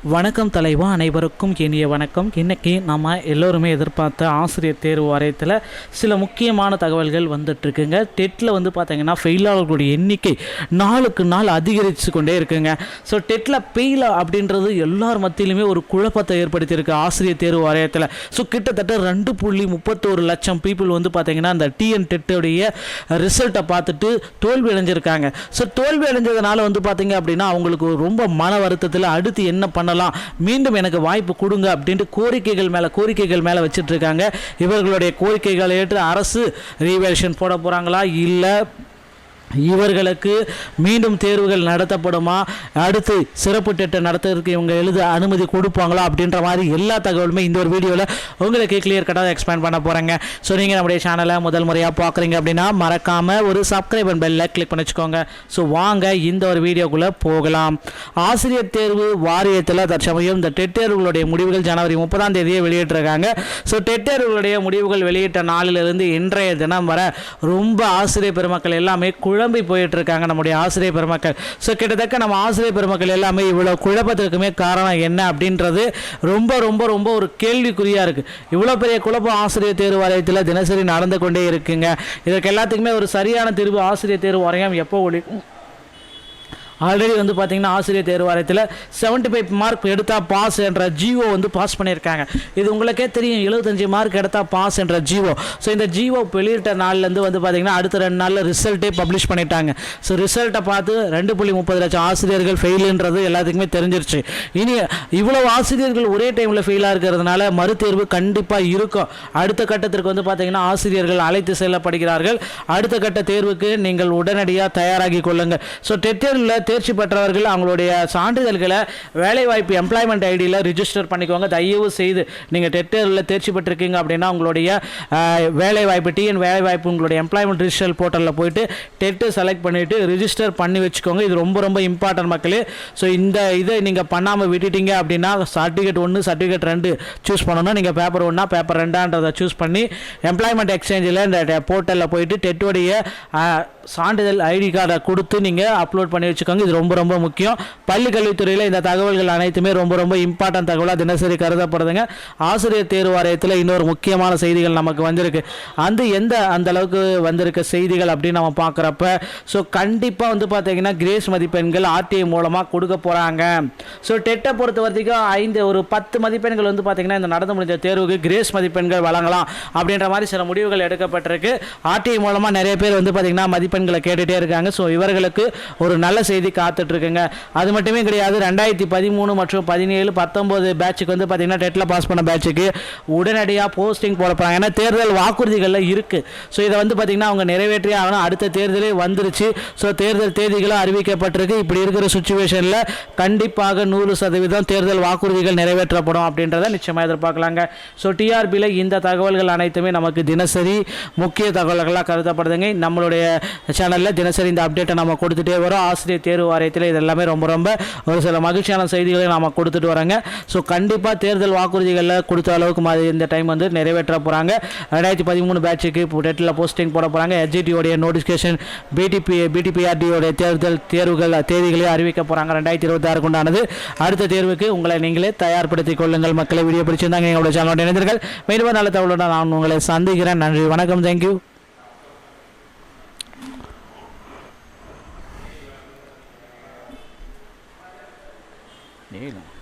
வணக்கம் தலைவா, அனைவருக்கும் இனிய வணக்கம். இன்றைக்கி நம்ம எல்லோருமே எதிர்பார்த்த ஆசிரியர் தேர்வு வாரியத்தில் சில முக்கியமான தகவல்கள் வந்துட்டுருக்குங்க. டெட்டில் பார்த்திங்கன்னா ஃபெயிலாளர்களுடைய எண்ணிக்கை நாளுக்கு நாள் அதிகரித்து கொண்டே இருக்குங்க. ஸோ டெட்டில் ஃபெயில் அப்படின்றது எல்லார் மத்தியிலுமே ஒரு குழப்பத்தை ஏற்படுத்தியிருக்கு ஆசிரியர் தேர்வு வாரியத்தில். ஸோ கிட்டத்தட்ட 2.31 லட்சம் பீப்புள் பார்த்திங்கன்னா அந்த டிஎன் டெட்டுடைய ரிசல்ட்டை பார்த்துட்டு தோல்வி அடைஞ்சிருக்காங்க. ஸோ தோல்வி அடைஞ்சதுனால பார்த்திங்க அப்படின்னா அவங்களுக்கு ரொம்ப மன வருத்தத்தில் அடுத்து என்ன பண்ண மீண்டும் எனக்கு வாய்ப்பு கொடுங்க அப்படின்ட்டு கோரிக்கைகள் மேல வச்சிட்டு இருக்காங்க. இவர்களுடைய கோரிக்கைகளை ஏற்று அரசு ரீவேல்யூஷன் போட போறாங்களா, இல்ல இவர்களுக்கு மீண்டும் தேர்வுகள் நடத்தப்படுமா, அடுத்து சிறப்பு டெட்டை நடத்துறதுக்கு இவங்க எழுத அனுமதி கொடுப்பாங்களா அப்படின்ற மாதிரி எல்லா தகவலுமே இந்த ஒரு வீடியோவில் உங்களுக்கு கிளியர் கட்டாக எக்ஸ்பிளைன் பண்ண போகிறேங்க. ஸோ நீங்கள் நம்முடைய சேனலை முதல் முறையாக பார்க்குறீங்க அப்படின்னா மறக்காமல் ஒரு சப்ஸ்கிரைப் பெல்ல கிளிக் பண்ணி வச்சுக்கோங்க. ஸோ வாங்க இந்த ஒரு வீடியோக்குள்ளே போகலாம். ஆசிரியர் தேர்வு வாரியத்தில் தற்சமயம் இந்த டெட் தேர்வுகளுடைய முடிவுகள் ஜனவரி 30 வெளியிட்டிருக்காங்க. ஸோ டெட் தேர்வுகளுடைய முடிவுகள் வெளியிட்ட நாளிலிருந்து இன்றைய தினம் வர ரொம்ப ஆசிரியர் பெருமக்கள் எல்லாமே குழம்பி போயிட்டு இருக்காங்க நம்முடைய ஆசிரியர் பெருமக்கள். ஸோ கிட்டத்தட்ட நம்ம ஆசிரியர் பெருமக்கள் எல்லாமே இவ்வளோ குழப்பத்திற்குமே காரணம் என்ன அப்படின்றது ரொம்ப ரொம்ப ரொம்ப ஒரு கேள்விக்குறியாக இருக்குது. இவ்வளோ பெரிய குழப்பம் ஆசிரியர் தேர்வு வாரியத்தில் தினசரி நடந்து கொண்டே இருக்குங்க. இதற்கு எல்லாத்துக்குமே ஒரு சரியான தீர்வு ஆசிரியர் தேர்வு வாரியம் எப்போ ஆல்ரெடி பார்த்திங்கன்னா ஆசிரியர் தேர்வு வாரியத்தில் 75 மார்க் எடுத்தால் பாஸ் என்ற ஜிஓ பாஸ் பண்ணியிருக்காங்க. இது உங்களுக்கே தெரியும், 75 மார்க் எடுத்தால் பாஸ் என்ற ஜிஓ. ஸோ இந்த ஜிஓ வெளியிட்ட நாள்லேருந்து பார்த்திங்கன்னா அடுத்த 2 நாளில் ரிசல்ட்டே பப்ளிஷ் பண்ணிட்டாங்க. ஸோ ரிசல்ட்டை பார்த்து 2.30 லட்சம் ஆசிரியர்கள் ஃபெயிலுன்றது எல்லாத்துக்குமே தெரிஞ்சிருச்சு. இனி இவ்வளோ ஆசிரியர்கள் ஒரே டைமில் ஃபெயிலாக இருக்கிறதுனால மறுதேர்வு கண்டிப்பாக இருக்கும். அடுத்த கட்டத்திற்கு பார்த்திங்கன்னா ஆசிரியர்கள் அழைத்து செல்லப்படுகிறார்கள். அடுத்த கட்ட தேர்வுக்கு நீங்கள் உடனடியாக தயாராகி கொள்ளுங்கள். ஸோ டெட் தேர்வில் தேர்ச்சி பெற்றவர்கள் அவங்களுடைய சான்றிதழ்களை வேலைவாய்ப்பு எம்ப்ளாய்மெண்ட் ஐடியில் ரிஜிஸ்டர் பண்ணிக்கோங்க. தயவு செய்து நீங்கள் டெட் தேர்வில் தேர்ச்சி பெற்றிருக்கீங்க அப்படின்னா உங்களுடைய வேலைவாய்ப்பு டிஎன் வேலைவாய்ப்பு உங்களுடைய எம்ப்ளாய்மெண்ட் ரிஜிஸ்டர் போர்ட்டலில் போயிட்டு டெட்டு செலக்ட் பண்ணிவிட்டு ரிஜிஸ்டர் பண்ணி வச்சுக்கோங்க. இது ரொம்ப ரொம்ப இம்பார்ட்டன்ட் மக்களே. ஸோ இதை நீங்கள் பண்ணாமல் விட்டுட்டீங்க அப்படின்னா சர்டிஃபிகேட் 1 சர்டிஃபிகேட் 2 சூஸ் பண்ணணும். நீங்கள் பேப்பர் 1 பேப்பர் 2 சூஸ் பண்ணி எம்ப்ளாய்மெண்ட் எக்ஸ்சேஞ்சில் இந்த போர்ட்டலில் போயிட்டு டெட்டுடைய சான்றிதழ் ஐடி கார்டை கொடுத்து நீங்கள் அப்லோட் பண்ணி வச்சுக்கோங்க. இது ரொம்ப ரொம்ப முக்கியம். பள்ளி கல்வித்துறையில் இந்த தகவல்கள் அனைத்துமே ரொம்ப ரொம்ப இம்பார்ட்டன்ட் தகவலாக தினசரி கருதப்படுதுங்க. ஆசிரியர் தேர்வு வாரியத்தில் இன்னொரு முக்கியமான செய்திகள் நமக்கு வந்திருக்கு. அந்த அளவுக்கு வந்திருக்க செய்திகள் அப்படின்னு நம்ம பார்க்குறப்ப ஸோ கண்டிப்பாக பார்த்தீங்கன்னா கிரேஸ் மதிப்பெண்கள் ஆர்டிஐ மூலமாக கொடுக்க போகிறாங்க. ஸோ டெட்டை பொறுத்த வரைக்கும் ஒரு 10 மதிப்பெண்கள் பார்த்தீங்கன்னா இந்த நடந்து முடிஞ்ச தேர்வுக்கு கிரேஸ் மதிப்பெண்கள் வழங்கலாம் அப்படின்ற மாதிரி சில முடிவுகள் எடுக்கப்பட்டிருக்கு. ஆர்டிஐ மூலமாக நிறைய பேர் பார்த்தீங்கன்னா மதிப்பெண்களை கேட்டுகிட்டே இருக்காங்க. ஸோ இவர்களுக்கு ஒரு நல்ல செய்தி காத்துட்டு இருக்குங்க. அது மட்டுமே கிடையாது, 2013 மற்றும் 17 19 பேட்சுக்கு பார்த்தீங்கன்னா டெட்டில் பாஸ் பண்ண பேட்சுக்கு உடனடியாக போஸ்டிங் போட போகிறாங்க. ஏன்னா தேர்தல் வாக்குறுதிகளில் இருக்குது. ஸோ இதை பார்த்தீங்கன்னா அவங்க நிறைவேற்றியே ஆகணும். அடுத்த தேர்தலே வந்துருச்சு. ஸோ தேர்தல் தேதிகளும் அறிவிக்கப்பட்டிருக்கு. இப்படி இருக்கிற சுச்சுவேஷனில் கண்டிப்பாக 100% தேர்தல் வாக்குறுதிகள் நிறைவேற்றப்படும் அப்படின்றத நிச்சயமாக எதிர்பார்க்கலாங்க. ஸோ டிஆர்பியில் இந்த தகவல்கள் அனைத்துமே நமக்கு தினசரி முக்கிய தகவல்களாக கருதப்படுதுங்க. நம்மளுடைய சேனலில் தினசரி இந்த அப்டேட்டை நம்ம கொடுத்துட்டே வரோம். ஆசிரியர் தேர்வு வாரியத்தில் இது எல்லாமே ரொம்ப ரொம்ப ஒரு சில மகிழ்ச்சியான செய்திகளை நாம் கொடுத்துட்டு வராங்க. ஸோ கண்டிப்பாக தேர்தல் வாக்குறுதிகளில் கொடுத்த அளவுக்கு இந்த டைம் நிறைவேற்ற போகிறாங்க. 2013 பேட்சுக்கு டெட்டில் போஸ்டிங் போட போகிறாங்க. எஸ்ஜிடியோடைய நோட்டிஃபிகேஷன் பிடிபிஆர்டியோடைய தேர்வுகள் தேதிகளை அறிவிக்க போகிறாங்க. 2026 உண்டானது. அடுத்த தேர்வுக்கு உங்களை நீங்களே தயார்படுத்திக் கொள்ளுங்கள். மக்களை வீடியோ பிடிச்சிருந்தாங்க எங்களுடைய சேனலோட இணைந்தீர்கள். மீண்டும் நல்ல தகவலுடன் நான் உங்களை சந்திக்கிறேன். நன்றி, வணக்கம், தேங்க்யூ. Nela.